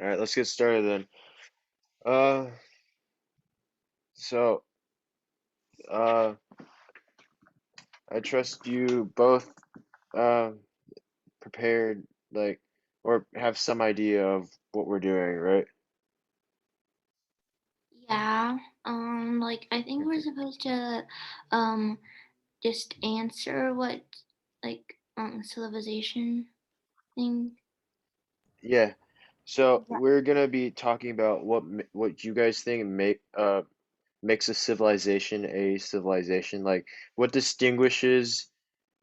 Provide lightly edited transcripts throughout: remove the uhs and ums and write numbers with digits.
All right, let's get started then. Uh, so, uh, I trust you both uh prepared, like, or have some idea of what we're doing, right? Yeah, like I think we're Okay. supposed to um just answer what civilization thing. Yeah. So Yeah. we're gonna be talking about what you guys think makes a civilization. Like, what distinguishes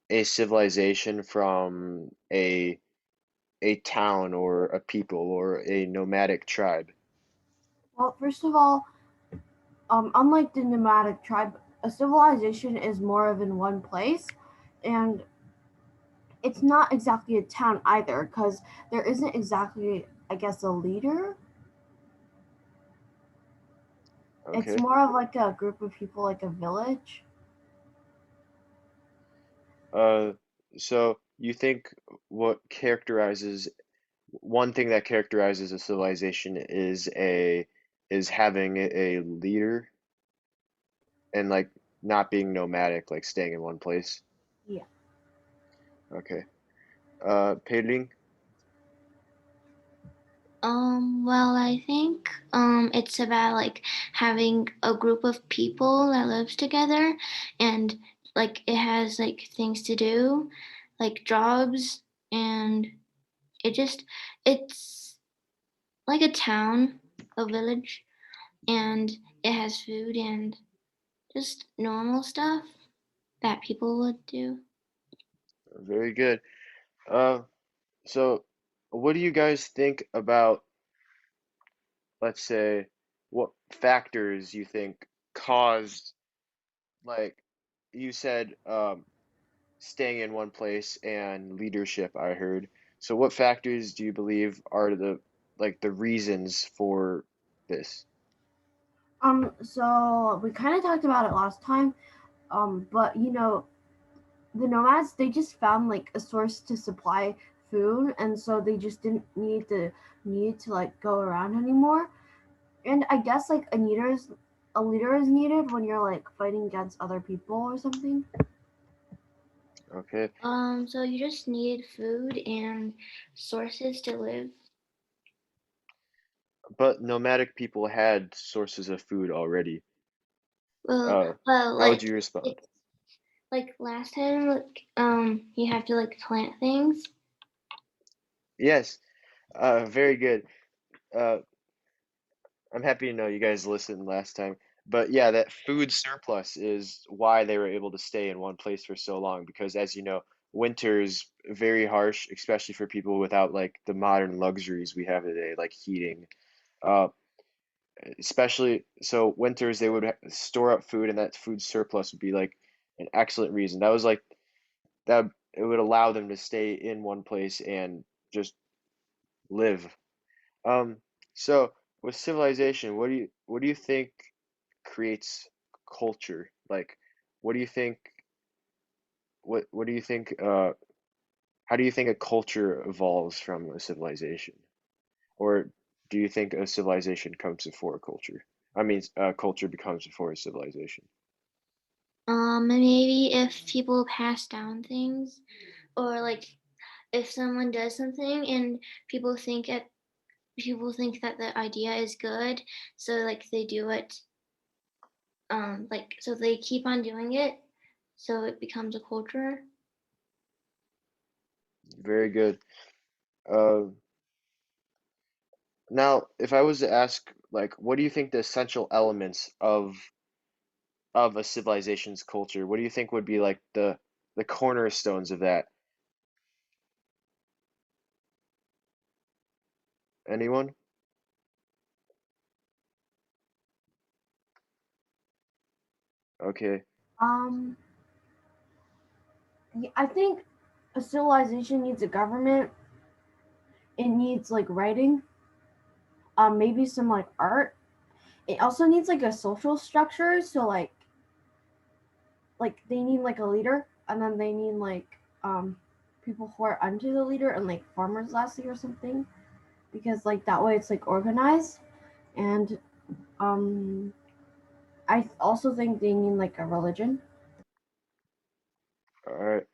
a civilization from a town or a people or a nomadic tribe. Well, first of all, unlike the nomadic tribe, a civilization is more of in one place, and it's not exactly a town either, because there isn't exactly, I guess, a leader. It's Okay. more of like a group of people, like a village. Uh, so you think what characterizes one thing that characterizes a civilization is having a leader and like not being nomadic, like staying in one place. Yeah. Okay. Peiling? Well, I think it's about like having a group of people that lives together, and like it has like things to do, like jobs, and it just it's like a town, a village, and it has food and just normal stuff that people would do. Very good. Uh, so what do you guys think about, let's say, what factors you think caused, like you said, staying in one place and leadership, I heard. So what factors do you believe are the reasons for this? So we kind of talked about it last time. But the nomads, they just found like a source to supply food, and so they just didn't need to like go around anymore. And I guess like a leader is needed when you're like fighting against other people or something. Okay. So you just need food and sources to live. But nomadic people had sources of food already. Well, Uh, well, how would like you respond? it's like last time, like you have to like plant things. Yes. Very good. Uh, I'm happy to know you guys listened last time. But yeah, that food surplus is why they were able to stay in one place for so long because as you know, winter is very harsh, especially for people without like the modern luxuries we have today, like heating. Uh, Especially so winters they would store up food and that food surplus would be like an excellent reason. That was like that it would allow them to stay in one place and just live. Um, so with civilization, what do you think creates culture? Like, what do you think? What do you think? How do you think a culture evolves from a civilization? Or do you think a civilization comes before a culture? I mean, culture becomes before a civilization. Maybe if people pass down things, or like if someone does something and people think it, people think that the idea is good, so like they do it. Like so they keep on doing it, so it becomes a culture. Very good. Uh, Now, if I was to ask, like, what do you think the essential elements of a civilization's culture? What do you think would be like the cornerstones of that? Anyone? Okay. Um, I think a civilization needs a government. It needs like writing. Maybe some like art. It also needs like a social structure. So like they need like a leader, and then they need like people who are under the leader, and like farmers lastly or something. because like that way it's like organized. And um I also think they need like a religion. All right.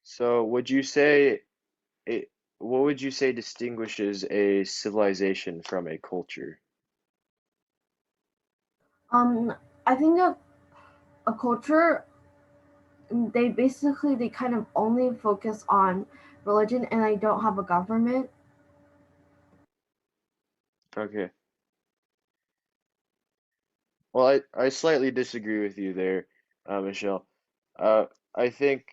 So would you say it, what would you say distinguishes a civilization from a culture? um I think a culture, they kind of only focus on religion and they don't have a government. Okay. Well, I slightly disagree with you there, Michelle. I think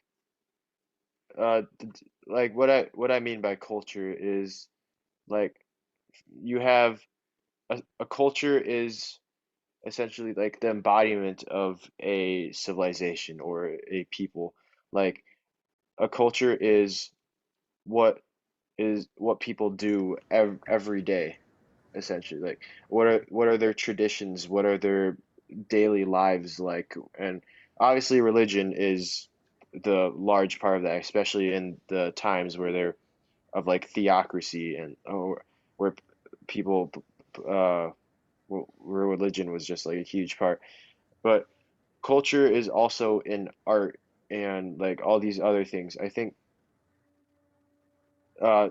like what I mean by culture is like you have a culture is essentially like the embodiment of a civilization or a people. Like a culture what is what people do every day, essentially. Like what are their traditions? What are their daily lives like? And obviously religion is the large part of that, especially in the times where they're of like theocracy and where people uh where religion was just like a huge part. But culture is also in art and like all these other things. I think uh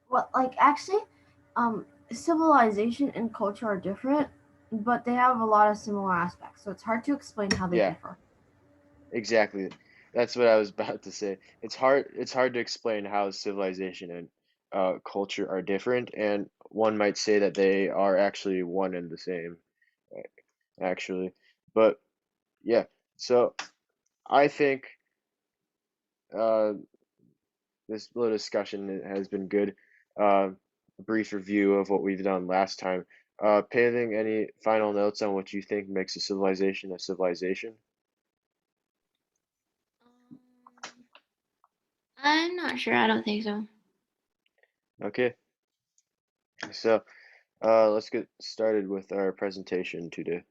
Well, like actually, civilization and culture are different, but they have a lot of similar aspects. So it's hard to explain how they yeah, differ. exactly. That's what I was about to say. It's hard to explain how civilization and culture are different, and one might say that they are actually one and the same, actually. But yeah, so I think uh this little discussion has been good. A brief review of what we've done last time. Paving, any final notes on what you think makes a civilization a civilization? Um, I'm not sure. I don't think so. Okay, so let's get started with our presentation today.